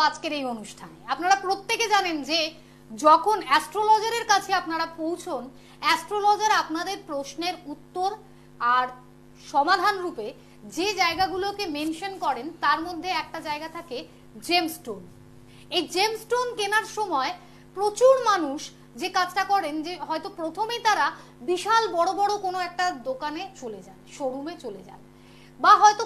আজকের এই অনুষ্ঠানে আপনারা প্রত্যেকে জানেন যে যখন অ্যাস্ট্রোলজারের কাছে আপনারা পৌঁছন, অ্যাস্ট্রোলজার আপনাদের প্রশ্নের উত্তর আর সমাধান রূপে যে জায়গাগুলোকে মেনশন করেন তার মধ্যে একটা জায়গা থাকে জেমস্টোন। এই জেমস্টোন কেনার সময় প্রচুর মানুষ যে কাজটা করেন যে হয়তো প্রথমেই তারা বিশাল বড় বড় কোনো একটা দোকানে চলে যান, শোরুমে চলে যান, বা হয়তো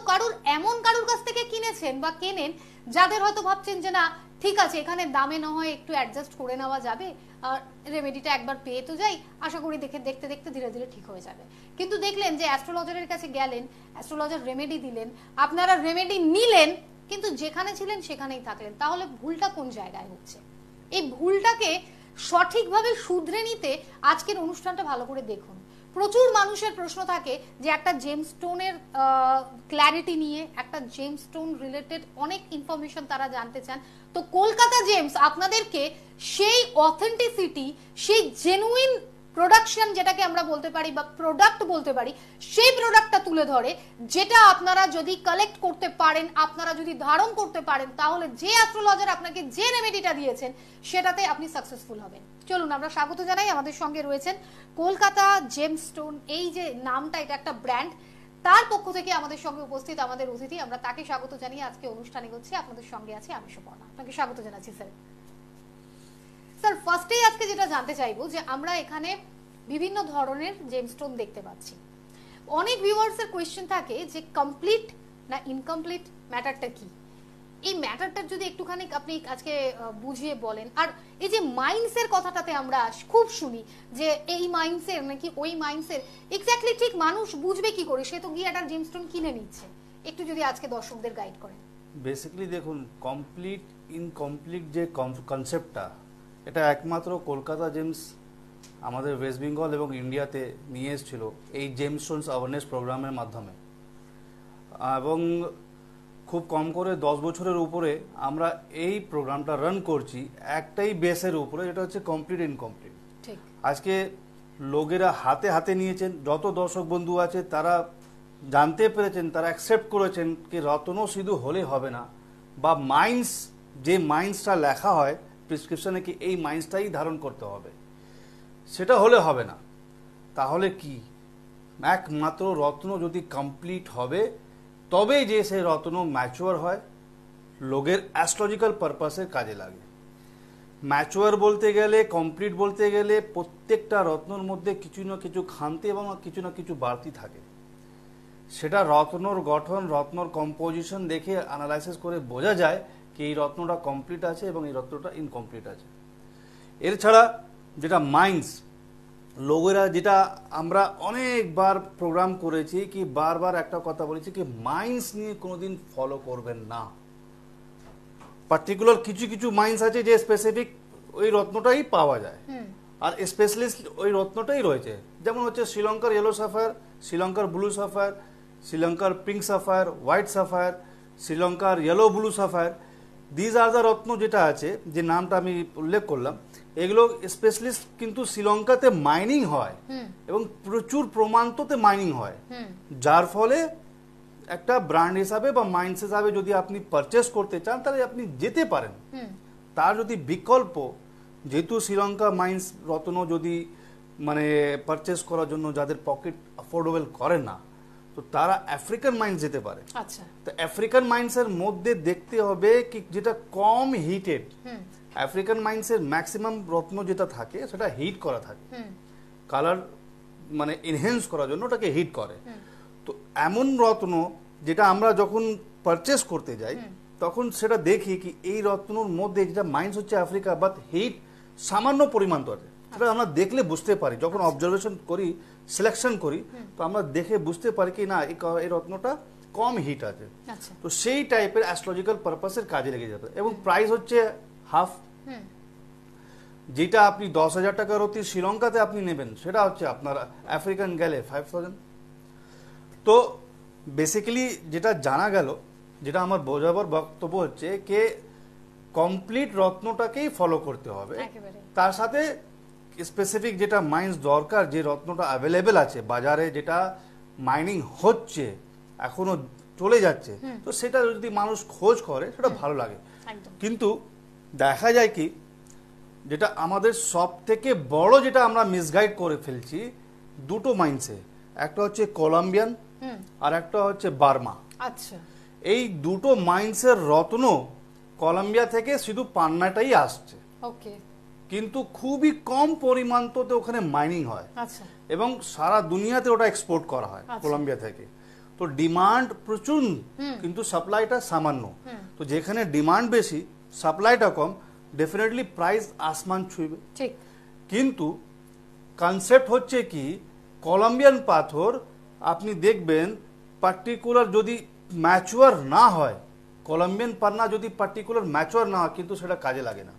কারুর কাছ থেকে কিনেছেন বা কেনেন যাদের হয়তো ভাবছেন যে না ঠিক আছে এখানে দামে না হয় একটু অ্যাডজাস্ট করে নেওয়া যাবে, আর রেমেডিটা একবার পেয়ে তো যাই, আশা করি দেখতে দেখতে ধীরে ধীরে ঠিক হয়ে যাবে। কিন্তু দেখলেন যে অ্যাস্ট্রোলজারের কাছে গেলেন, অ্যাস্ট্রোলজার রেমেডি দিলেন, আপনারা রেমেডি নিলেন কিন্তু যেখানে ছিলেন সেখানেই থাকলেন। তাহলে ভুলটা কোন জায়গায় হচ্ছে? এই ভুলটাকে সঠিকভাবে শুধরে নিতে আজকের অনুষ্ঠানটা ভালো করে দেখুন। প্রচুর মানুষের প্রশ্ন থাকে যে একটা জেমস্টোনের ক্ল্যারিটি নিয়ে, একটা জেমস্টোন রিলেটেড অনেক ইনফরমেশন তারা জানতে চান। তো কলকাতা জেমস আপনাদেরকে সেই অথেন্টিসিটি, সেই জেনুইন প্রোডাকশন যেটাকে আমরা বলতে পারি বা প্রোডাক্ট বলতে পারি, সেই প্রোডাক্টটা তুলে ধরে, যেটা আপনারা যদি কালেক্ট করতে পারেন, আপনারা যদি ধারণ করতে পারেন, তাহলে যে অ্যাস্ট্রোলজার আপনাকে যে রেমেডিটা দিয়েছেন সেটাতে আপনি সাকসেসফুল হবেন। চলুন আমরা স্বাগত জানাই, আমাদের সঙ্গে রয়েছেন কলকাতা জেমস্টোন, এই যে নামটা, এটা একটা ব্র্যান্ড, তার পক্ষ থেকে আমাদের সঙ্গে উপস্থিত আমাদের অতিথি, আমরা তাকে স্বাগত জানিয়ে আজকে অনুষ্ঠানে হচ্ছে আপনাদের সঙ্গে আছে আমি সুপর্ণা। আপনাকে স্বাগত জানাচ্ছি স্যার। স্যার ফার্স্টেই আজকে যেটা জানতে চাইবো যে আমরা এখানে বিভিন্ন ধরনের জেমস্টোন দেখতে পাচ্ছি, অনেক ভিউয়ার্সের কোয়েশ্চেন থাকে যে কমপ্লিট না ইনকমপ্লিট ম্যাটারটা কি, এই ম্যাটারটা যদি একটুখানি আপনি আজকে বুঝিয়ে বলেন। আর এই যে মাইন্ডসের কথাটাতে আমরা খুব শুনি যে এই মাইন্ডসের নাকি ওই মাইন্ডসের, এক্স্যাক্টলি ঠিক মানুষ বুঝবে কি করে? সে তো গিয়ে একটা জেমস্টোন কিনে নিচ্ছে, একটু যদি আজকে দর্শকদের গাইড করেন। বেসিক্যালি দেখুন, কমপ্লিট ইনকমপ্লিট যে কনসেপ্টটা, এটা একমাত্র কলকাতা জেমস আমাদের ওয়েস্ট বেঙ্গল এবং ইন্ডিয়াতে নিয়ে এসেছিল এই জেমস্টোনস অ্যাওয়ারনেস প্রোগ্রামের মাধ্যমে। এবং খুব কম করে 10 বছরের উপরে আমরা এই প্রোগ্রামটা রান করছি একটাই বেসের উপরে, যেটা হচ্ছে কমপ্লিট ইনকমপ্লিট। আজকে লোকেরা হাতে হাতে নিয়েছেন, যত দর্শক বন্ধু আছে তারা জানতে পেরেছেন, তারা অ্যাকসেপ্ট করেছেন কি রত্ন শুধু হলে হবে না, বা মাইন্ডস, যে মাইন্ডসটা লেখা হয় প্রেসক্রিপশনে কি এই মাইন্ডসটাই ধারণ করতে হবে, সেটা হলে হবে না। তাহলে কি একমাত্র রত্ন যদি কমপ্লিট হবে তবেই যে সেই রত্ন ম্যাচুয়ার হয়, লোকের অ্যাস্ট্রোলজিক্যাল পারপাসের কাজে লাগে। ম্যাচুয়ার বলতে গেলে, কমপ্লিট বলতে গেলে প্রত্যেকটা রত্নর মধ্যে কিছু না কিছু খান্তি এবং কিছু না কিছু বাড়তি থাকে। সেটা রত্নর গঠন, রত্নর কম্পোজিশন দেখে অ্যানালাইসিস করে বোঝা যায় কি এই রত্নটা কমপ্লিট আছে এবং এই রত্নটা ইনকমপ্লিট আছে। এর ছাড়া যেটা মাইন্ডস, লোকেরা যেটা আমরা অনেকবার প্রোগ্রাম করেছি কি বারবার একটা কথা বলেছি কি মাইন্ডস নিয়ে কোনোদিন ফলো করবেন না। পার্টিকুলার কিছু কিছু মাইন্ডস আছে যে স্পেসিফিক ওই রত্নটাই পাওয়া যায়, আর স্পেশালিস্ট ওই রত্নটাই রয়েছে। যেমন হচ্ছে শ্রীলঙ্কার ইয়েলো সাফায়ার, শ্রীলঙ্কার ব্লু সাফায়ার, শ্রীলঙ্কার পিঙ্ক সাফায়ার, হোয়াইট সাফায়ার, শ্রীলঙ্কার yellow blue sapphire. These are the রত্ন যেটা আছে, যে নামটা আমি উল্লেখ করলাম, এগুলো স্পেশালিস্ট কিন্তু শ্রীলঙ্কাতে মাইনিং হয় এবং প্রচুর প্রমাণতে মাইনিং হয়, যার ফলে একটা ব্র্যান্ড হিসাবে বা মাইন্স হিসাবে যদি আপনি পারচেস করতে চান তাহলে আপনি যেতে পারেন। তার যদি বিকল্প, যেহেতু শ্রীলঙ্কা মাইন্স রত্ন যদি মানে পারচেস করার জন্য যাদের পকেট অ্যাফোর্ডেবল করে না, তো তারা আফ্রিকান মাইন্স যেতে পারে। আচ্ছা, তো আফ্রিকান মাইন্সের মধ্যে দেখতে হবে কি যেটা কম হিটেড। আফ্রিকান মাইন্সের ম্যাক্সিমাম রত্ন যেটা থাকে সেটা হিট করা থাকে, কালার মানে এনহ্যান্স করার জন্য ওটাকে হিট করে। তো এমন রত্ন যেটা আমরা যখন পারচেস করতে যাই তখন সেটা দেখি কি এই রত্নর মধ্যে যেটা মাইন্স হচ্ছে আফ্রিকা, বাট হিট সামান্য পরিমাণ তো আছে, সেটা আমরা দেখলে বুঝতে পারি। যখন অবজারভেশন করি, সিলেকশন করি, তো আমরা দেখে বুঝতে পারি কি না এই রত্নটা কম হিট আছে। তো সেই টাইপের অ্যাস্ট্রোলজিক্যাল পারপাসের কাজে লেগে যাবে। এবং প্রাইস হচ্ছে হাফ। যেটা আপনি 10,000 টাকার রত্ন শ্রীলঙ্কাতে আপনি নেবেন, সেটা হচ্ছে আপনার আফ্রিকান গেলে 5,000। তো বেসিক্যালি যেটা জানা গেল, যেটা আমার বোঝাবার বক্তব্য হচ্ছে কে কমপ্লিট রত্নটাকেই ফলো করতে হবে, তার সাথে স্পেসিফিক যেটা মাইন্স দরকার, যে রত্নটা অ্যাভেলেবেল আছে বাজারে, যেটা মাইনিং হচ্ছে এখনো চলে যাচ্ছে, তো সেটা যদি মানুষ খোঁজ করে সেটা ভালো লাগে। একদম কিন্তু দেখা যায় কি, যেটা আমাদের সব থেকে বড় যেটা আমরা মিসগাইড করে ফেলছি দুটো মাইন্সে, একটা হচ্ছে কলম্বিয়ান আর একটা হচ্ছে বার্মা। আচ্ছা এই দুটো মাইন্সের রত্ন কলম্বিয়া থেকে শুধু পান্নাটাই আসছে, ওকে কিন্তু খুবই কম পরিমাণ তো ওখানে মাইনিং হয় আচ্ছা এবং সারা দুনিয়াতে ওটা এক্সপোর্ট করা হয় আচ্ছা। কলম্বিয়া থেকে। তো ডিমান্ড প্রচুর কিন্তু সাপ্লাইটা সামান্য। তো যেখানে ডিমান্ড বেশি সাপ্লাইটা কম, ডেফিনেটলি প্রাইস আসমান ছুঁইবে। ঠিক কিন্তু কনসেপ্ট হচ্ছে কি, কলম্বিয়ান পাথর আপনি দেখবেন পার্টিকুলার যদি ম্যাচুয়ার না হয়, কলম্বিয়ান পান্না যদি পার্টিকুলার ম্যাচুয়ার না হয় কিন্তু সেটা কাজে লাগে না।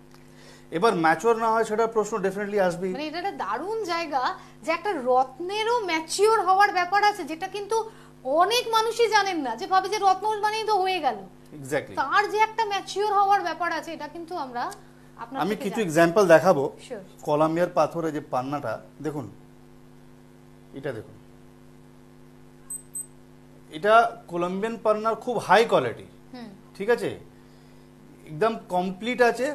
এবার ম্যাচুয়ার না হয় সেটা প্রশ্ন ডেফিনেটলি আসবেই। মানে এটা একটা দারুণ জায়গা যে একটা রত্নেরও ম্যাচিওর হওয়ার ব্যাপার আছে, যেটা কিন্তু অনেক মানুষই জানেন না, যে ভাবে যে রত্ন মানেই তো হয়ে গেল। এক্স্যাক্টলি, তার যে একটা ম্যাচিওর হওয়ার ব্যাপার আছে, এটা কিন্তু আমরা আমি কিছু এক্সাম্পল দেখাবো। Sure. কলম্বিয়ার পাথরে যে পান্নাটা দেখুন, এটা দেখুন, এটা কলম্বিয়ান পান্নার খুব হাই কোয়ালিটি, ঠিক আছে, একদম কমপ্লিট আছে।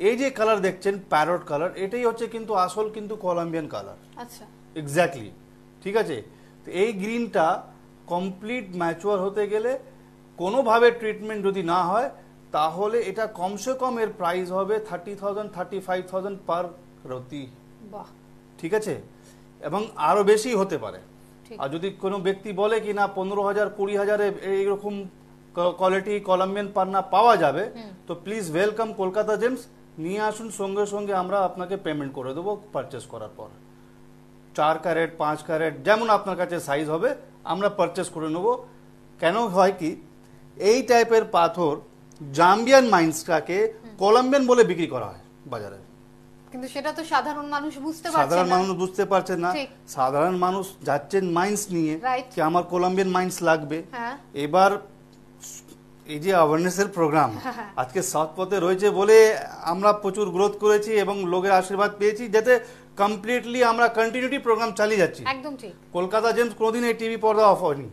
এই যে কালার দেখছেন প্যারট কালার, এটাই হচ্ছে কিন্তু আসল কিন্তু কলম্বিয়ান কালার। আচ্ছা এক্স্যাক্টলি, ঠিক আছে। তো এই গ্রিনটা কমপ্লিট ম্যাচুয়ার হতে গেলে কোনোভাবে ট্রিটমেন্ট যদি না হয় তাহলে এটা কমসে কম এর প্রাইস হবে 30,000 35,000 পার রতি, বাহ ঠিক আছে, এবং আরো বেশি হতে পারে। ঠিক। আর যদি কোনো ব্যক্তি বলে কি না 15,000 20,000 এইরকম কোয়ালিটি কলম্বিয়ান পান্না পাওয়া যাবে, তো প্লিজ ওয়েলকাম কলকাতা জেমস, নিয়ে আসুন, সঙ্গে সঙ্গে আমরা আপনাকে পেমেন্ট করে দেবো পারচেস করার পর। 4 ক্যারেট 5 ক্যারেট যেমন আপনার কাছে সাইজ হবে আমরা পারচেস করে নেব। কেন হয় কি, এই টাইপের পাথর জাম্বিয়ান মাইন্সটাকে কলম্বিয়ান বলে বিক্রি করা হয় বাজারে, কিন্তু সেটা তো সাধারণ মানুষ বুঝতে পারছে সাধারণ না। মানুষ বুঝতে পারছেন না। ঠিক। সাধারণ মানুষ যাচ্ছেন মাইন্স নিয়ে Right. কি আমার কলম্বিয়ান মাইন্স লাগবে। হ্যাঁ এবার এই যে অ্যাওয়ারনেসের প্রোগ্রাম আজকে সাউথ পথে রয়েছে বলে আমরা প্রচুর গ্রোথ করেছি এবং লোকের আশীর্বাদ পেয়েছি, যাতে কমপ্লিটলি আমরা কন্টিনিউটি প্রোগ্রাম চালিয়ে যাচ্ছি। একদম ঠিক কলকাতা জেমস কোনোদিন এই টিভি পর্দা অফ হয়নি,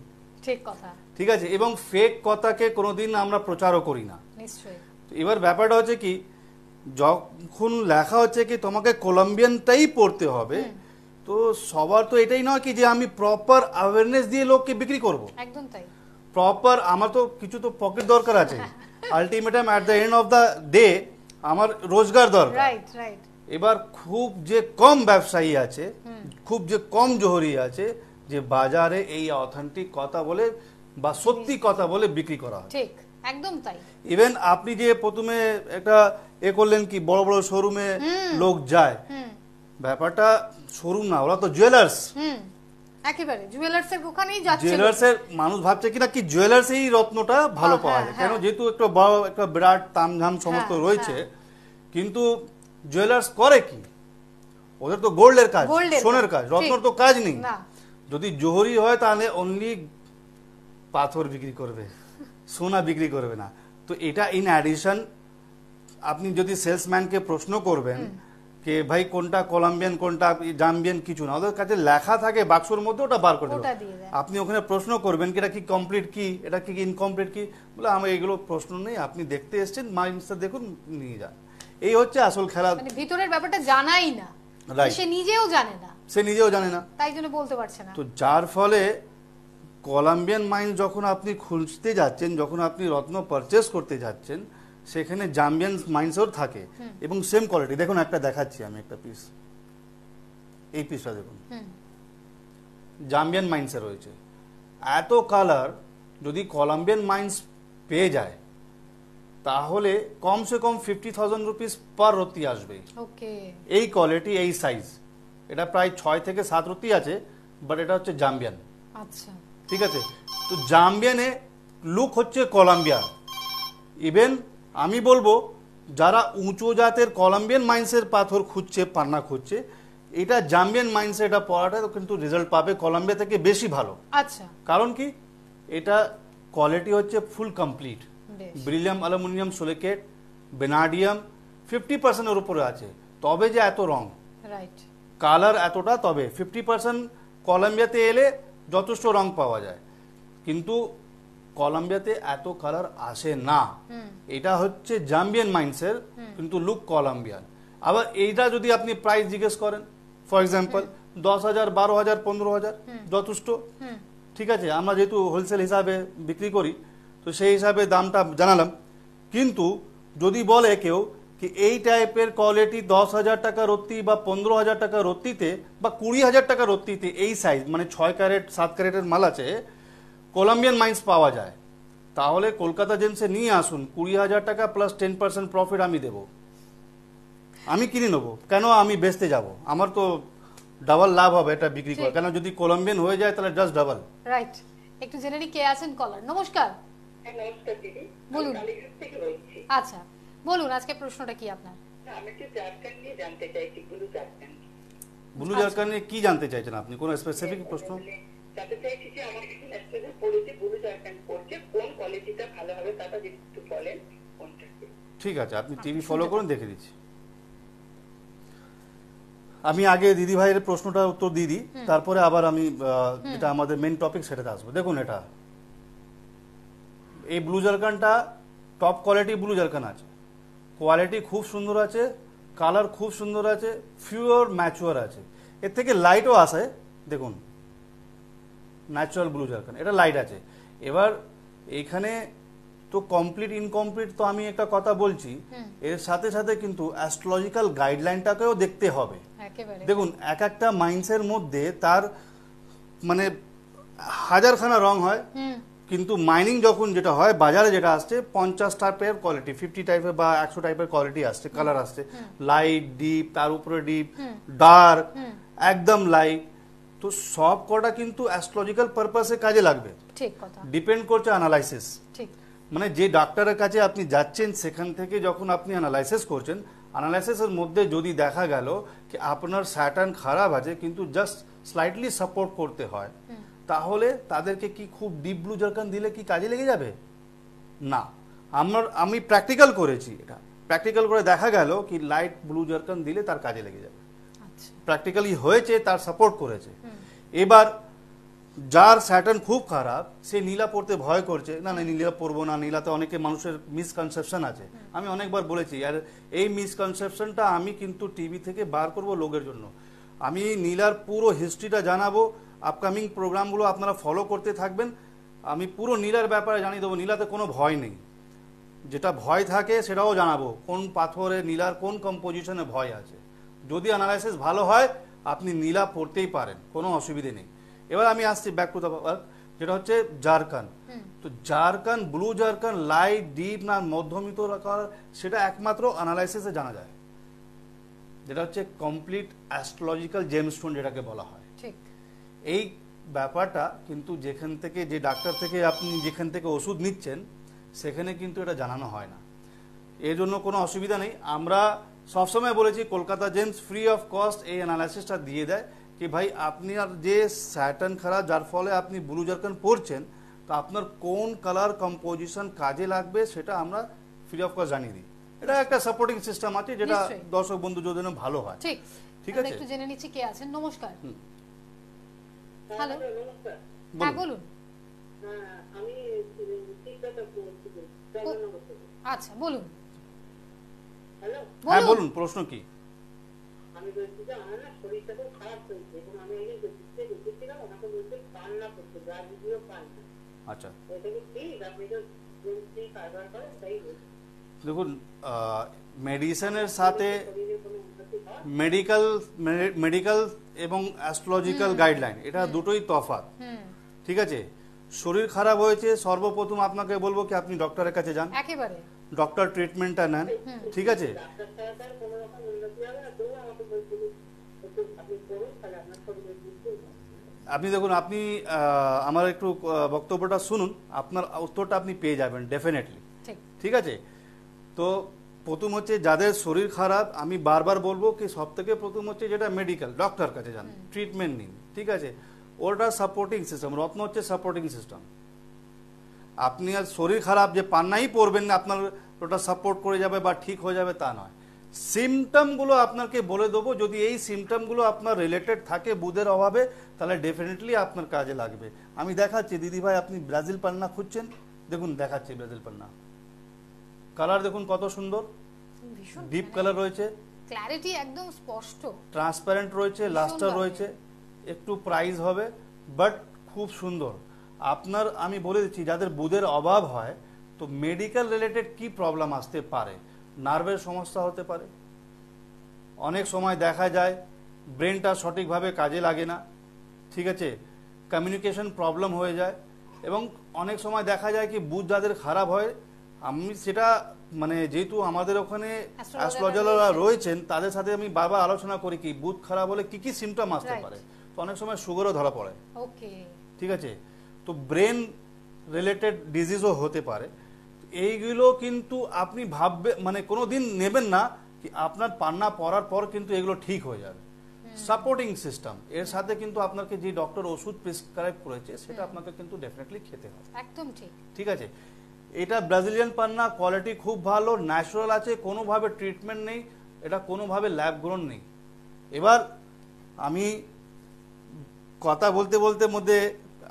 ঠিক কথা, ঠিক আছে, এবং ফেক কথাকে কোনোদিন আমরা প্রচারও করি না। নিশ্চয়ই এবার ব্যাপারটা হচ্ছে কি, যখন লেখা হচ্ছে কি তোমাকে কলম্বিয়ানটাই পড়তে হবে, তো সবার তো এটাই নয় কি যে আমি প্রপার অ্যাওয়ারনেস দিয়ে লোককে বিক্রি করব। একদম তাই। প্রপার আমার তো কিছু তো পকেট দরকার আছে, ultimatum at the end of the day আমার রোজগার দরকার। রাইট রাইট এবার খুব যে কম ব্যবসায়ী আছে, খুব যে কম জোহরি আছে যে বাজারে এই অথেন্টিক কথা বলে বা সত্যি কথা বলে বিক্রি করা হয়। ঠিক একদম তাই। ইভেন আপনি যে প্রথমে একটা করলেন কি বড় বড় শোরুমে লোক যায়, ব্যাপারটা শোরুম না, ওরা তো জুয়েলার্স। একেবারে জুয়েলার্স এর ওখানেই যাচ্ছে। জুয়েলার্স এর মানুষ ভাবছে কিনা কি জুয়েলার্স এই রত্নটা ভালো পাওয়া যায়, কেন যেহেতু একটা বড় একটা বিরাট তামঝাম সমস্ত রয়েছে। কিন্তু জুয়েলার্স করে কি, ওদের তো গোল্ডের কাজ, সোনের কাজ, রত্নর তো কাজ নেই। যদি জোহরি হয় তাহলে অনলি পাথর বিক্রি করবে, সোনা বিক্রি করবে না। তো এটা ইন অ্যাডিশন আপনি যদি সেলসম্যানকে প্রশ্ন করবেন যে ভাই কোনটা কলম্বিয়ান কোনটা জাম্বিয়ান, কিছু না, ওদের কাছে লেখা থাকে বাক্সর মধ্যে, ওটা বার করে দেবে। আপনি ওখানে প্রশ্ন করবেন কি এটা কি কমপ্লিট কি, এটা কি ইনকমপ্লিট কি, বলে আমার এগুলো প্রশ্ন নেই, আপনি দেখতে এসেছেন মাইন্সটা দেখুন নিয়ে যান। এই হচ্ছে আসল খেলা, মানে ভিতরের ব্যাপারটা জানাই না, সে নিজেও জানে না, সে নিজেও জানে না, তাই জন্য বলতে পারছে না। তো যার ফলে কলম্বিয়ান মাইন্স যখন আপনি খুঁজতে যাচ্ছেন, যখন আপনি রত্ন পারচেস করতে যাচ্ছেন, সেখানে জাম্বিয়ান মাইন্সও থাকে এবং সেম কোয়ালিটি। দেখুন একটা দেখাচ্ছি আমি একটা পিস, এই পিসটা দেখুন, জাম্বিয়ান মাইন্সে রয়েছে। এত কালার যদি কলম্বিয়ান মাইন্স পেয়ে যায় তাহলে কমসে কম 50,000 রুপিস পার রত্তি আসবে। ওকে, এই কোয়ালিটি এই সাইজ, এটা প্রায় 6 থেকে 7 রত্তি আছে, বাট এটা হচ্ছে জাম্বিয়ান। আচ্ছা ঠিক আছে, তো জাম্বিয়ানে লুক হচ্ছে কলম্বিয়া। ইভেন আমি বলবো যারা উঁচু জাতের কলম্বিয়ান মাইন্সের পাথর খুঁজছে, পান্না খুঁজছে, এটা জাম্বিয়ান মাইন্সে এটা পড়াটা কিন্তু রেজাল্ট পাবে কলম্বিয়া থেকে বেশি ভালো। আচ্ছা, কারণ কি এটা কোয়ালিটি হচ্ছে ফুল কমপ্লিট, ব্রিলিয়াম অ্যালুমিনিয়াম সিলিকেট বেনাডিয়াম 50% এর উপরে আছে, তবে যে এত রং, রাইট, কালার এতটা, তবে 50% কলম্বিয়াতে এলে যথেষ্ট রং পাওয়া যায়। কিন্তু কলম্বিয়াতে এত কালার আসে না। এটা হচ্ছে জাম্বিয়ান মাইন্সের, কিন্তু লুক কলম্বিয়ান। আবার এইটা যদি আপনি প্রাইস জিজ্ঞেস করেন, ফর এক্সাম্পল 10,000, 12,000, 15,000 যথেষ্ট। ঠিক আছে, আমরা যেহেতু হোলসেল হিসাবে বিক্রি করি তো সেই হিসাবে দামটা জানালাম। কিন্তু যদি বলে কেউ কি এই টাইপের কোয়ালিটি 10,000 টাকা রত্তি বা 15,000 টাকা রত্তিতে বা 20,000 টাকা রত্তিতে এই সাইজ মানে 6 ক্যারেট 7 ক্যারেটের মাল আছে, কলম্বিয়ান মাইন্স পাওয়া যায়, তাহলে কলকাতা জেমসে নিয়ে আসুন। 20,000 টাকা প্লাস 10% প্রফিট আমি দেব, আমি কিনে নেবো। কেন আমি বেচতে যাব? আমার তো ডাবল লাভ হবে এটা বিক্রি করে। কেন যদি কলম্বিয়ান হয়ে যায় তাহলে জাস্ট ডাবল। রাইট। একটু জেনে নি কে আছেন কলার। নমস্কার। নমস্কার দিদি, বলুন। কালীঘাট থেকে বলছি। আচ্ছা বলুন, আজকে প্রশ্নটা কি আপনার? আমি একটু জারকান নিয়ে জানতে চাইছি, ব্লু জারকান। ব্লু জারকান নিয়ে কি জানতে চাইছেন আপনি? কোন স্পেসিফিক প্রশ্ন? জানতে চাইছি যে আমার কিছু ন্যাচারাল পড়েছে, ব্লু জারকান পড়ছে, কোন কোয়ালিটিটা ভালো হবে তাটা যদি একটু বলেন কোনটা। ঠিক আছে, আপনি টিভি ফলো করুন, দেখে দিচ্ছি। আমি আগে দিদি ভাইয়ের প্রশ্নটা উত্তর দিয়ে দিই, তারপরে আবার আমি যেটা আমাদের মেন টপিক সেটাতে আসবো। দেখুন, এটা এই ব্লু জারকানটা টপ কোয়ালিটি ব্লু জারকান আছে, কোয়ালিটি খুব সুন্দর আছে, কালার খুব সুন্দর আছে, পিওর ম্যাচুয়ার আছে, এর থেকে লাইটও আসে। দেখুন, ন্যাচারাল ব্লু জারকান, এটা লাইট আছে। এবার এখানে তো কমপ্লিট ইনকমপ্লিট তো আমি একটা কথা বলছি, এর সাথে সাথে কিন্তু অ্যাস্ট্রোলজিক্যাল গাইডলাইনটাকেও দেখতে হবে। একেবারে। দেখুন, এক একটা মাইন্ডসের মধ্যে তার মানে হাজারখানা রং হয়, কিন্তু মাইনিং যখন যেটা হয় বাজারে যেটা আসছে 50 টাইপের কোয়ালিটি, 50 টাইপের বা 100 টাইপের কোয়ালিটি আসছে, কালার আসছে, লাইট, ডিপ, তার উপরে ডিপ, ডার্ক, একদম লাইট। তো সব কটা কিন্তু অ্যাস্ট্রোলজিক্যাল পারপাসে কাজে লাগবে। ঠিক কথা। ডিপেন্ড করছে অ্যানালাইসিস, ঠিক। মানে যে ডাক্তারের কাছে আপনি যাচ্ছেন সেখান থেকে যখন আপনি অ্যানালাইসিস করছেন, অ্যানালাইসিসের মধ্যে যদি দেখা গেল কি আপনার স্যাটার্ন খারাপ আছে কিন্তু জাস্ট স্লাইটলি সাপোর্ট করতে হয়, তাহলে তাদেরকে কি খুব ডিপ ব্লু জারকান দিলে কি কাজে লেগে যাবে? না। আমি প্র্যাকটিক্যাল করেছি, এটা প্র্যাকটিক্যাল করে দেখা গেল কি লাইট ব্লু জারকান দিলে তার কাজে লেগে যাবে। আচ্ছা। প্র্যাকটিক্যালি হয়েছে, তার সাপোর্ট করেছে। এবার যার স্যাটার্ন খুব খারাপ, সে নীলা পড়তে ভয় করছে, না না নীলা পড়বো না, নীলাতে অনেকে মানুষের মিসকনসেপশন আছে। আমি অনেকবার বলেছি, আর এই মিসকনসেপশনটা আমি কিন্তু টিভি থেকে বার করব লোকের জন্য। আমি নীলার পুরো হিস্ট্রিটা জানাবো, আপকামিং প্রোগ্রামগুলো আপনারা ফলো করতে থাকবেন। আমি পুরো নীলার ব্যাপারে জানিয়ে দেবো, নীলাতে কোনো ভয় নেই, যেটা ভয় থাকে সেটাও জানাবো, কোন পাথরে নীলার কোন কম্পোজিশনে ভয় আছে। যদি অ্যানালাইসিস ভালো হয় আপনি নীলা পড়তেই পারেন, কোনো অসুবিধে নেই। এবার আমি আসছি ব্যাক টু দ্য ওয়ার্ক, যেটা হচ্ছে জারকান। তো zircon, blue zircon light, deep না মধ্যমিত রাখার, সেটা একমাত্র অ্যানালাইসিসে জানা যায়, যেটা হচ্ছে কমপ্লিট অ্যাস্ট্রোলজিক্যাল জেমস্টোন যেটাকে বলা হয়। ঠিক। এই ব্যাপারটা কিন্তু যেখান থেকে, যে ডাক্তার থেকে আপনি যেখান থেকে ওষুধ নিচ্ছেন সেখানে কিন্তু এটা জানানো হয় না। এর জন্য কোনো অসুবিধা নেই। আমরা সবসময় বলেছি Kolkata James free of cost এই অ্যানালাইসিসটা দিয়ে দেয় কি ভাই আপনি আর যে স্যাটার্ন খারাপ যার ফলে আপনি ব্লু জারকান পড়ছেন, তো আপনার কোন কালার কম্পোজিশন কাজে লাগবে সেটা আমরা ফ্রি অফ কস্ট জানিয়ে দিই। এটা একটা সাপোর্টিং সিস্টেম আছে যেটা নিশ্চয়ই। দর্শক বন্ধু জন্য ভালো হয়। ঠিক। ঠিক আমরা আছে, একটু জেনে নিচ্ছি কে আছেন। নমস্কার। Hello, hello. নমস্কার। হ্যাঁ বলুন। হ্যাঁ, আমি ঠিকঠাক বলছি, জগন্নাথ থেকে। আচ্ছা বলুন। হ্যালো, হ্যাঁ বলুন, প্রশ্ন কি? আমি বলছি যে আমার না শরীরটা খুব খারাপ হয়েছে এবং আমি একজন দেখতে দেখেছিলাম, আমাকে বলছে কান্না করতে, যা ভিডিও কান্না। আচ্ছা, এটা কি ঠিক? আপনি তো জেমসি কারবার করেন, তাই বলছি। দেখুন, মেডিসিনের সাথে শরীরে কোনো উন্নতি হয়? মেডিকেল এবং অ্যাস্ট্রোলজিক্যাল গাইডলাইন এটা দুটোই তফাৎ। ঠিক আছে, শরীর খারাপ হয়েছে, সর্বপ্রথম আপনাকে বলবো কি আপনি ডক্টরের কাছে যান, একেবারে। ডক্টর ট্রিটমেন্টটা নেন। ঠিক আছে, ডাক্তার ছাড়া তার কোনো রকম উন্নতি হবে না, তবুও আমাকে বলছিল একটু আপনি করুন, তাহলে আপনার শরীরে বুঝতে হবে। আপনি দেখুন, আপনি আমার একটু বক্তব্যটা শুনুন, আপনার উত্তরটা আপনি পেয়ে যাবেন ডেফিনেটলি। ঠিক। ঠিক আছে, তো প্রথম হচ্ছে যাদের শরীর খারাপ, আমি বারবার বলবো কি সব থেকে প্রথম হচ্ছে যেটা মেডিকেল, ডক্টর কাছে যান, ট্রিটমেন্ট নিন। ঠিক আছে, ওটা সাপোর্টিং সিস্টেম, রত্ন হচ্ছে সাপোর্টিং সিস্টেম। আপনি আর শরীর খারাপ যে পান্নাই পড়বেন না আপনার ওটা সাপোর্ট করে যাবে বা ঠিক হয়ে যাবে তা নয়। সিমটমগুলো আপনাকে বলে দেবো, যদি এই সিমটমগুলো আপনার রিলেটেড থাকে বুধের অভাবে, তাহলে ডেফিনেটলি আপনার কাজে লাগবে। আমি দেখাচ্ছি দিদি ভাই, আপনি ব্রাজিল পান্না খুঁজছেন, দেখুন দেখাচ্ছি ব্রাজিল পান্না। কালার দেখুন কত সুন্দর, ভীষণ ডিপ কালার রয়েছে, ক্ল্যারিটি একদম স্পষ্ট, ট্রান্সপারেন্ট রয়েছে, ভীষণ লাস্টার দারুণ। রয়েছে, একটু প্রাইস হবে বাট খুব সুন্দর। আপনার আমি বলে দিচ্ছি, যাদের বুধের অভাব হয় তো মেডিকেল রিলেটেড কি প্রবলেম আসতে পারে, নার্ভের সমস্যা হতে পারে, অনেক সময় দেখা যায় ব্রেনটা সঠিকভাবে কাজে লাগে না, ঠিক আছে, কমিউনিকেশন প্রবলেম হয়ে যায়, এবং অনেক সময় দেখা যায় কি বুধ যাদের খারাপ হয়, আমি সেটা মানে যেহেতু আমাদের ওখানে অ্যাস্ট্রোলজাররা রয়েছেন তাদের সাথে আমি বারবার আলোচনা করি কি বুধ খারাপ হলে কি কি সিমটম আসতে Right. পারে। তো অনেক সময় সুগারও ধরা পড়ে, ওকে, ঠিক আছে, তো ব্রেন রিলেটেড ডিজিজও হতে পারে। এইগুলো কিন্তু আপনি ভাববে মানে কোনো দিন নেবেন না কি আপনার পান্না পড়ার পর কিন্তু এগুলো ঠিক হয়ে যাবে। সাপোর্টিং সিস্টেম এর সাথে কিন্তু আপনাকে যে ডক্টর ওষুধ প্রেসক্রাইব করেছে সেটা আপনাকে কিন্তু ডেফিনেটলি খেতে হবে, একদম ঠিক। ঠিক আছে। এটা ব্রাজিলিয়ান পান্না, কোয়ালিটি খুব ভালো, ন্যাচারাল আছে, কোনোভাবে ট্রিটমেন্ট নেই, এটা কোনোভাবে ল্যাব গ্রোন নেই। এবার আমি কথা বলতে বলতে মধ্যে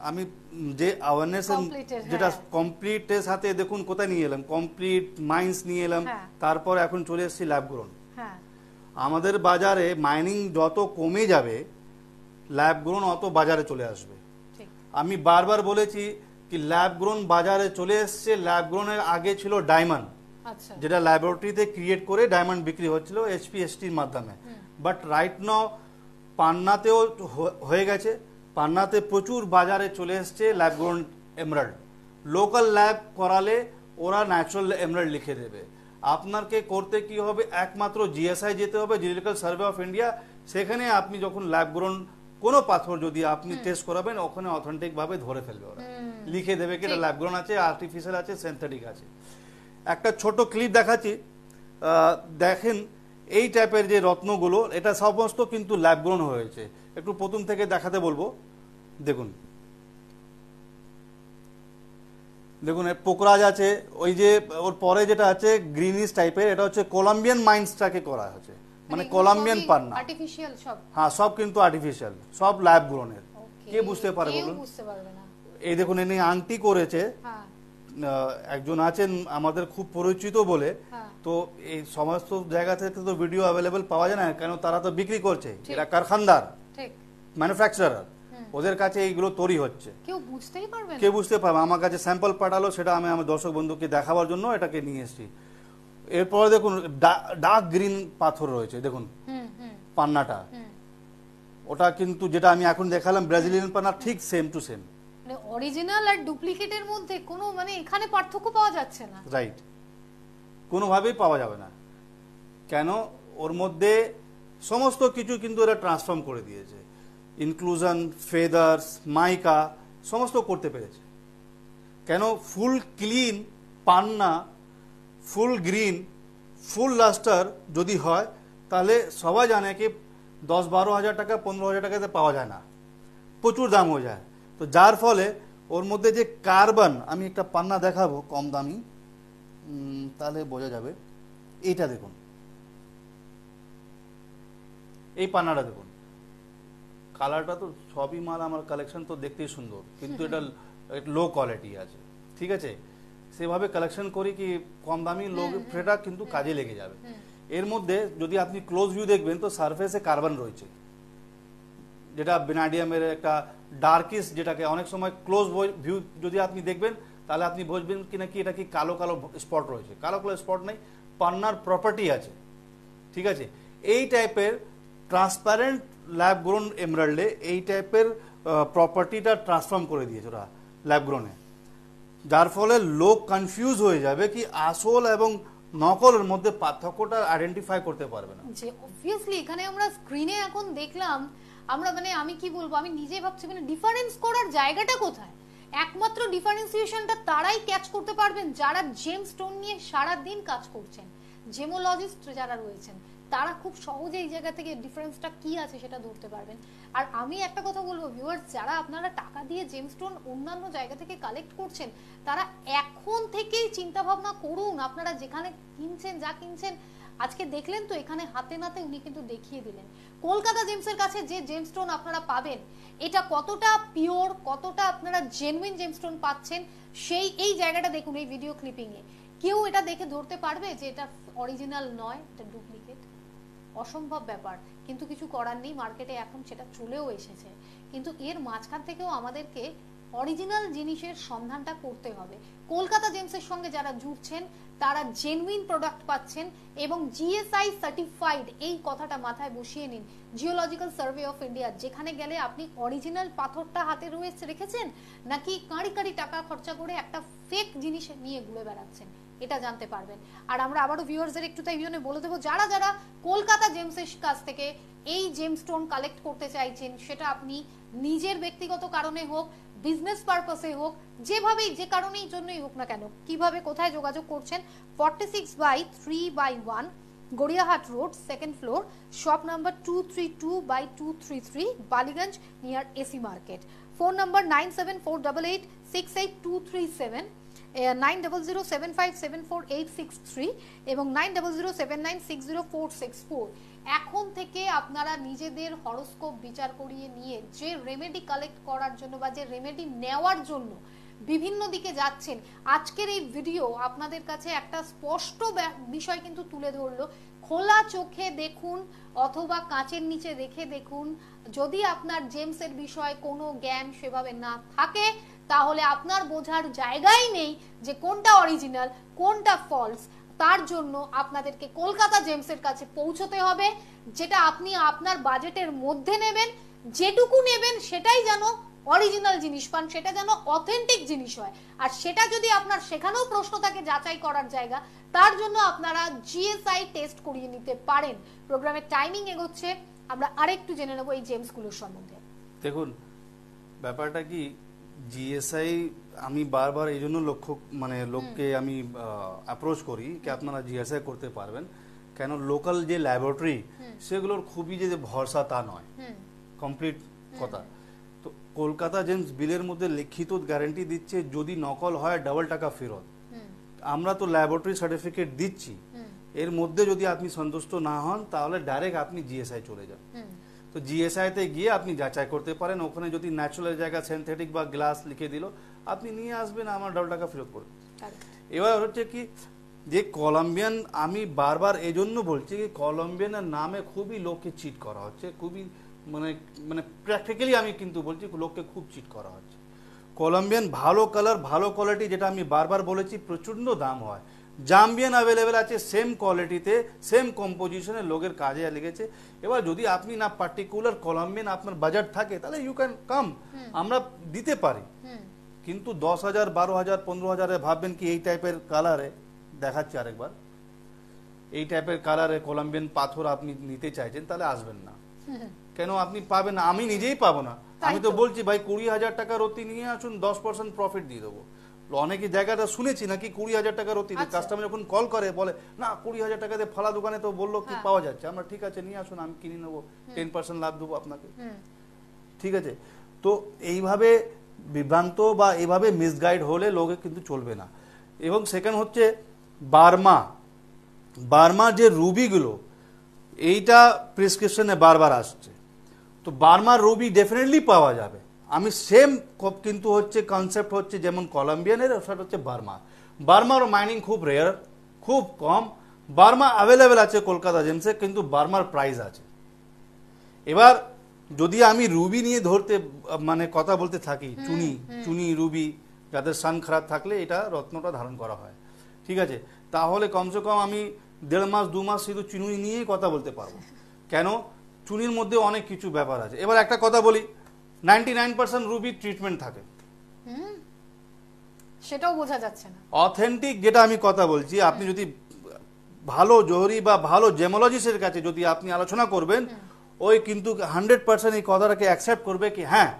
আমি যে অ্যাওয়ারনেস Completed, যেটা হ্যাঁ। কমপ্লিটের সাথে দেখুন কোথায় নিয়ে এলাম, কমপ্লিট মাইন্স নিয়ে এলাম, হ্যাঁ। তারপর এখন চলে এসেছি ল্যাব গ্রোন। হ্যাঁ, আমাদের বাজারে মাইনিং যত কমে যাবে ল্যাব গ্রোন অত বাজারে চলে আসবে। ঠিক। আমি বারবার বলেছি কি ল্যাব গ্রোন বাজারে চলে এসছে, ল্যাব গ্রোনের আগে ছিল ডায়মন্ড, আচ্ছা, যেটা ল্যাবরেটরিতে ক্রিয়েট করে ডায়মন্ড বিক্রি হচ্ছিল HPSTর মাধ্যমে, বাট রাইট নাও পান্নাতেও হয়ে গেছে, পান্নাতে প্রচুর বাজারে চলে এসছে lab grown emerald. Local lab করালে ওরা ন্যাচারাল এমরাল্ড লিখে দেবে, আপনাকে করতে কি হবে একমাত্র GSI যেতে হবে, জিওলজিক্যাল সার্ভে অফ ইন্ডিয়া, সেখানে আপনি যখন ল্যাব গ্রোন কোনো পাথর যদি আপনি টেস্ট করাবেন ওখানে অথেন্টিক ভাবে ধরে ফেলবে, ওরা লিখে দেবে কি এটা ল্যাব গ্রোন আছে, আর্টিফিশিয়াল আছে, সিনথেটিক আছে। একটা ছোট ক্লিপ দেখাচ্ছি, দেখেন এই টাইপের যে রত্নগুলো এটা সমস্ত কিন্তু ল্যাব গ্রোন হয়েছে। একটু প্রথম থেকে দেখাতে বলবো, দেখুন দেখুন পোকরাজ আছে, ওই যে ওর পরে যেটা আছে গ্রিনিশ টাইপের, এটা হচ্ছে কলম্বিয়ান মাইন্সটাকে করা হয়েছে, মানে কলম্বিয়ান পান্না, আর্টিফিশিয়াল সব। হ্যাঁ সব কিন্তু আর্টিফিশিয়াল, সব ল্যাব গ্রোনের। Okay, কে বুঝতে পারে কেউ বলুন? বুঝতে পারবে না। এই দেখুন এনে আংটি করেছে, হ্যাঁ, একজন আছেন আমাদের খুব পরিচিত বলে, হ্যাঁ। তো এই সমস্ত জায়গা থেকে তো ভিডিও অ্যাভেলেবেল পাওয়া যায় না, কেন তারা তো বিক্রি করছে, এরা কারখানদার, ঠিক। ম্যানুফ্যাকচারার, ওদের কাছে এইগুলো তৈরি হচ্ছে, কেউ বুঝতেই পারবে না। কে বুঝতে পারবে। আমার কাছে স্যাম্পল পাঠালো, সেটা আমি আমার দর্শক বন্ধুকে দেখাবার জন্য এটাকে নিয়ে এসেছি। এরপরে দেখুন ডার্ক গ্রিন পাথর রয়েছে, দেখুন হুম, হুম, পান্নাটা, হুম। ওটা কিন্তু যেটা আমি এখন দেখালাম ব্রাজিলিয়ান পান্না ঠিক সেম টু সেম, মানে অরিজিনাল আর ডুপ্লিকেটের মধ্যে কোনো মানে এখানে পার্থক্য পাওয়া যাচ্ছে না। রাইট, কোনোভাবেই পাওয়া যাবে না। কেন? ওর মধ্যে সমস্ত কিছু কিন্তু এরা ট্রান্সফর্ম করে দিয়েছে, ইনক্লুশন, ফেদার্স, মাইকা সমস্ত করতে পেরেছে। কেন? ফুল ক্লিন পান্না, ফুল গ্রিন, ফুল লাস্টার যদি হয় তাহলে সবাই জানে কি 10-12 হাজার টাকা 15 হাজার টাকাতে পাওয়া যায় না, প্রচুর দাম হয়ে যায়। তো যার ফলে ওর মধ্যে যে কার্বন, আমি একটা পান্না দেখাবো কম দামি, তাহলে বোঝা যাবে। এইটা দেখুন, এই পান্নাটা দেখুন, কালারটা তো সবই মাল আমার কালেকশন তো দেখতেই সুন্দর, কিন্তু এটা লো কোয়ালিটি আছে, ঠিক আছে, সেভাবে কালেকশন করি কি কম দামি লো, সেটা কিন্তু কাজে লেগে যাবে। এর মধ্যে যদি আপনি ক্লোজ ভিউ দেখবেন তো সারফেসে কার্বন রয়েছে, যেটা ভ্যানাডিয়ামের একটা ডার্কিশ, যেটাকে অনেক সময় ক্লোজ ভিউ যদি আপনি দেখবেন তাহলে আপনি বুঝবেন কি না কি এটা কি কালো কালো স্পট রয়েছে, কালো কালো স্পট নেই, পান্নার প্রপার্টি আছে, ঠিক আছে। এই টাইপের ট্রান্সপারেন্ট ল্যাব গ্রোন এমরাল্ডে এই টাইপের প্রপার্টিটা ট্রান্সফর্ম করে দিয়েছে ওরা ল্যাব গ্রোনে, যার ফলে লোক কনফিউজ হয়ে যাবে কি আসল এবং নকলের মধ্যে পার্থক্যটা আইডেন্টিফাই করতে পারবে না। যে অবভিয়াসলি এখানে আমরা স্ক্রিনে এখন দেখলাম, আমরা মানে আমি কি বলবো, আমি নিজেই ভাবছি মানে ডিফারেন্স করার জায়গাটা কোথায়। একমাত্র ডিফারেন্সিয়েশনটা তারাই ক্যাচ করতে পারবেন যারা জেম স্টোন নিয়ে সারা দিন কাজ করছেন, জেমোলজিস্ট যারা রয়েছেন, তারা খুব সহজে এই জায়গা থেকে ডিফারেন্সটা কি আছে সেটা ধরতে পারবেন। আর আমি একটা কথা বলবো ভিউয়ার্স, যারা আপনারা টাকা দিয়ে জেমস্টোন অন্যান্য জায়গা থেকে কালেক্ট করছেন, তারা এখন থেকেই চিন্তা ভাবনা করুন, আপনারা যেখানে কিনছেন যা কিনছেন আজকে দেখলেন তো এখানে হাতে নাতে উনি কিন্তু দেখিয়ে দিলেন কলকাতা জেমসের কাছে যে জেমস্টোন আপনারা পাবেন এটা কতটা পিওর, কতটা আপনারা জেনুইন জেমস্টোন পাচ্ছেন সেই এই জায়গাটা দেখুন এই ভিডিও ক্লিপিং এ। কেউ এটা দেখে ধরতে পারবে যে এটা অরিজিনাল নয়, এটা ডুপ্লিকেট? অসম্ভব ব্যাপার, কিন্তু কিছু করার নেই, মার্কেটে এখন সেটা চলেও এসেছে। কিন্তু এর মাঝখান থেকেও আমাদেরকে অরিজিনাল জিনিসের সন্ধানটা করতে হবে। কলকাতা জেমসের সঙ্গে যারা জুড়ছেন তারা জেনুইন প্রোডাক্ট পাচ্ছেন এবং জিএসআই সার্টিফাইড, এই কথাটা মাথায় বসিয়ে নিন। জিওলজিক্যাল সার্ভে অফ ইন্ডিয়া, যেখানে গেলে আপনি অরিজিনাল পাথরটা হাতে রয়েছে রেখেছেন নাকি কাঁড়ি কাঁড়ি টাকা খরচা করে একটা ফেক জিনিস নিয়ে ঘুরে বেড়াচ্ছেন, এটা জানতে পারবেন। আর আমরা আবারও ভিউয়ার্সদের একটু তাই জন্য বলে দেবো, যারা যারা কলকাতা জেমসের কাছ থেকে এই জেমস্টোন কালেক্ট করতে চাইছেন, সেটা আপনি নিজের ব্যক্তিগত কারণে হোক, বিজনেস পারপাসে হোক, যেভাবেই যে কারণেই জন্যই হোক না কেন, কিভাবে কোথায় যোগাযোগ করছেন? 46/3/1 Gariahat road, second floor, shop number 232/233, Ballygunge, near AC market. Phone number 9748868237, 9007574863 এবং 9007960464। এখন থেকে আপনারা নিজেদের হরোস্কোপ বিচার করিয়ে নিয়ে যে রেমেডি কালেক্ট করার জন্য বা যে রেমেডি নেওয়ার জন্য বিভিন্ন দিকে যাচ্ছেন, আজকের এই ভিডিও আপনাদের কাছে একটা স্পষ্ট বিষয় কিন্তু তুলে ধরলো। খোলা চোখে দেখুন অথবা কাঁচের নিচে রেখে দেখুন। যদি আপনার জেমসের বিষয়ে কোনো জ্ঞান সেভাবে না থাকে তাহলে আপনার বোঝার জায়গাই নেই যে কোনটা অরিজিনাল কোনটা ফলস। তার জন্য আপনাদেরকে কলকাতা জেমসের কাছে পৌঁছতে হবে, যেটা আপনি আপনার বাজেটের মধ্যে নেবেন, যেটুকু নেবেন সেটাই যেন অরিজিনাল জিনিস পান, সেটা যেন অথেন্টিক জিনিস হয়। আর সেটা যদি আপনার সেখানেও প্রশ্ন থাকে যাচাই করার জায়গা, তার জন্য আপনারা জিএসআই টেস্ট করিয়ে নিতে পারেন। প্রোগ্রামের টাইমিং এগোচ্ছে, আমরা আরেকটু জেনে নেব এই জেমসগুলোর সম্বন্ধে। দেখুন ব্যাপারটা কি, জিএসআই আমি বারবার এই জন্য লোককে আমি অ্যাপ্রোচ করি কি আপনারা জিএসআই করতে পারবেন, কেন লোকাল যে ল্যাবরেটরি সেগুলোর খুবই যে ভরসা তা নয়, কমপ্লিট কথা। তো কলকাতা জেমস বিলের মধ্যে লিখিত গ্যারান্টি দিচ্ছে যদি নকল হয় ডাবল টাকা ফেরত। আমরা তো ল্যাবরেটরি সার্টিফিকেট দিচ্ছি, এর মধ্যে যদি আপনি সন্তুষ্ট না হন তাহলে ডাইরেক্ট আপনি জিএসআই চলে যান। তো জিএসআই তে গিয়ে আপনি যাচাই করতে পারেন, ওখানে যদি ন্যাচারাল জায়গা সিনথেটিক বা গ্লাস লিখে দিল আপনি নিয়ে আসবেন, আমার ডাবল টাকা ফেরত করবেন। এবার হচ্ছে কি যে কলম্বিয়ান, আমি বারবার এই জন্য বলছি কি কলম্বিয়ানের নামে খুবই লোককে চিট করা হচ্ছে, খুবই মানে প্র্যাকটিক্যালি আমি কিন্তু বলছি লোককে খুব চিট করা হচ্ছে। কলম্বিয়ান ভালো কালার ভালো কোয়ালিটি, যেটা আমি বারবার বলেছি প্রচন্ড দাম হয়। জাম্বিয়ান অ্যাভেলেবেল আছে সেম কোয়ালিটিতে সেম কম্পোজিশনে, লোকের কাজে লেগেছে। এবার যদি আপনি না পার্টিকুলার কলম্বিয়ান আপনার বাজেট থাকে তাহলে ইউ ক্যান কাম, আমরা দিতে পারি। কিন্তু 10,000 12,000 15,000 ভাববেন কি এই টাইপের কালারে দেখাচ্ছি আরেকবার, এই টাইপের কালারে কলম্বিয়ান পাথর আপনি নিতে চাইছেন তাহলে আসবেন না। কেন আপনি পাবেন না? আমি নিজেই পাবো না। আমি তো বলছি ভাই 20,000 টাকা রতি নিয়ে আসুন, 10% প্রফিট দিয়ে দেবো। অনেকে জায়গাটা শুনেছি নাকি 20,000 টাকা রতি, কাস্টমার যখন কল করে বলে না 20,000 টাকা দিয়ে ফালা দোকানে তো বললো কি পাওয়া যাচ্ছে, আমরা ঠিক আছে নিয়ে আসুন আমি কিনে নেবো, 10% লাভ দেবো আপনাকে, ঠিক আছে। তো এইভাবে বিভ্রান্ত বা এইভাবে মিসগাইড হলে লোকে কিন্তু চলবে না। এবং সেকেন্ড হচ্ছে বার্মা যে রুবিগুলো, এইটা প্রেসক্রিপশনে বারবার আসছে, তো বার্মার রুবি ডেফিনেটলি পাওয়া যাবে। আমি সেম কিন্তু হচ্ছে কনসেপ্ট হচ্ছে যেমন কলম্বিয়ানের, সেটা হচ্ছে বার্মার মাইনিং খুব রেয়ার, খুব কম। বার্মা অ্যাভেলেবেল আছে কলকাতা জেমসে, কিন্তু বার্মার প্রাইস আছে। এবার যদি আমি রুবি নিয়ে ধরতে কথা বলতে থাকি, চুনি রুবি, যাদের সান খারাপ থাকলে এটা রত্নটা ধারণ করা হয়, ঠিক আছে, তাহলে কমসে কম আমি 1.5 মাস 2 মাস শুধু চুনি নিয়েই কথা বলতে পারবো। কেন? চুনির মধ্যে অনেক কিছু ব্যাপার আছে। এবার একটা কথা বলি, 99% রুবি ট্রিটমেন্ট থাকে, সেটাও বোঝা যাচ্ছে না। অথেন্টিক যেটা আমি কথা বলছি, আপনি যদি ভালো জহরি বা ভালো জেমোলজিস্টের কাছে যদি আপনি আলোচনা করবেন, ওই কিন্তু 100% এই কথাটাকে অ্যাকসেপ্ট করবে কি হ্যাঁ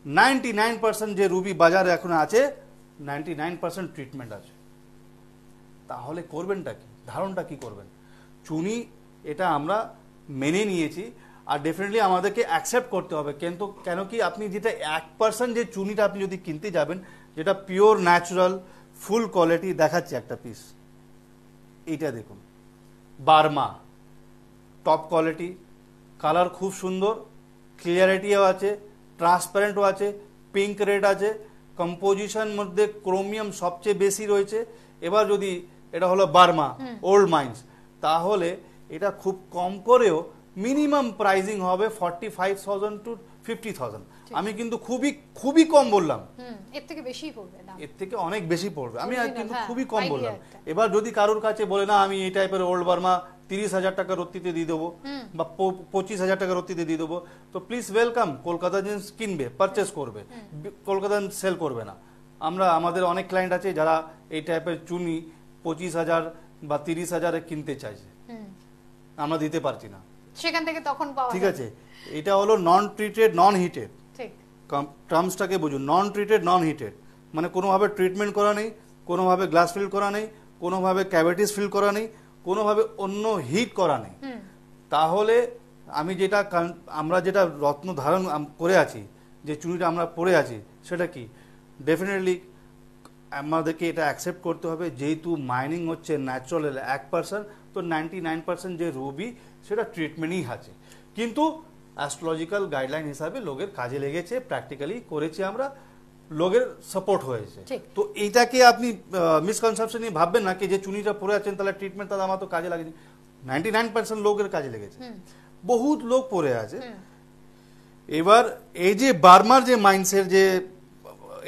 99% যে রুবি বাজারে এখন আছে 99% ট্রিটমেন্ট আছে। তাহলে করবেনটা কি, ধারণটা কি করবেন? চুনি এটা আমরা মেনে নিয়েছি, আর ডেফিনেটলি আমাদেরকে অ্যাকসেপ্ট করতে হবে। কিন্তু কেন কি আপনি যেটা 1% যে চুনিটা আপনি যদি কিনতে যাবেন, যেটা পিওর ন্যাচারাল ফুল কোয়ালিটি, দেখাচ্ছি একটা পিস, এইটা দেখুন, বার্মা টপ কোয়ালিটি, কালার খুব সুন্দর, ক্লিয়ারিটিও আছে, ট্রান্সপারেন্টও আছে, পিঙ্ক রেড আছে, কম্পোজিশন মধ্যে ক্রোমিয়াম সবচেয়ে বেশি রয়েছে। এবার যদি এটা হলো বার্মা ওল্ড মাইন্স, তাহলে এটা খুব কম করেও মিনিমাম প্রাইজিং হবে 45,000 to 50,000। আমি কিন্তু খুবই খুবই কম বললাম, এর থেকে বেশি পড়বে না, এর থেকে অনেক বেশি পড়বে, আমি Original, কিন্তু হ্যাঁ, খুবই কম idea বললাম। একটা। এবার যদি কারোর কাছে বলে না আমি এই টাইপের ওল্ড বার্মা 30,000 টাকা রত্তিতে দিয়ে দেবো বা 25,000 টাকা রত্তিতে দিয়ে দেবো, তো প্লিজ ওয়েলকাম, কলকাতা জিন্স কিনবে, পারচেস করবে, কলকাতা সেল করবে না। আমরা আমাদের অনেক ক্লায়েন্ট আছে যারা এই টাইপের চুনি 25,000 বা 30,000 কিনতে চাইছে, আমরা দিতে পারছি না, সেখান থেকে তখন পাওয়া ঠিক যাবে। আছে। এটা হলো নন ট্রিটেড নন হিটেড, ঠিক, টার্মসটাকে বুঝুন, নন ট্রিটেড নন হিটেড মানে কোনোভাবে ট্রিটমেন্ট করা নেই, কোনোভাবে গ্লাস ফিল করা নেই, কোনোভাবে ক্যাভিটিস ফিল করা নেই, কোনোভাবে অন্য হিট করা নেই। তাহলে আমি যেটা আমরা যেটা রত্ন ধারণ করে আছি, যে চুনিটা আমরা পরে আছি, সেটা কি ডেফিনেটলি আমাদেরকে এটা অ্যাকসেপ্ট করতে হবে, যেহেতু মাইনিং হচ্ছে ন্যাচারাল 1%, তো 99% যে রুবি সেটা ট্রিটমেন্টই আছে, কিন্তু অ্যাস্ট্রোলজিক্যাল গাইডলাইন হিসাবে লোকের কাজে লেগেছে, প্র্যাকটিক্যালি করেছি আমরা, লোকের সাপোর্ট হয়েছে। ঠিক। তো এইটাকে আপনি মিসকনসেপশন নিয়ে ভাববেন না কি যে চুনিটা পরে আছেন তাহলে ট্রিটমেন্ট তাহলে আমার তো কাজে লাগেনি। 99% লোকের কাজে লেগেছে, বহুত লোক পরে আছে। এবার এই যে বার্মার যে মাইন্ডসেট, যে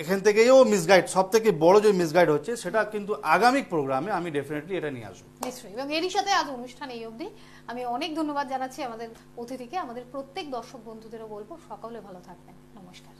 এখান থেকেও মিসগাইড, সব থেকে বড় যে মিসগাইড হচ্ছে, সেটা কিন্তু আগামী প্রোগ্রামে আমি ডেফিনেটলি এটা নিয়ে আসবো নিশ্চয়ই। এবং এরই সাথে আজ অনুষ্ঠান এই অবধি। আমি অনেক ধন্যবাদ জানাচ্ছি আমাদের অতিথিকে। আমাদের প্রত্যেক দর্শক বন্ধুদেরও বলবো সকলে ভালো থাকবেন। নমস্কার।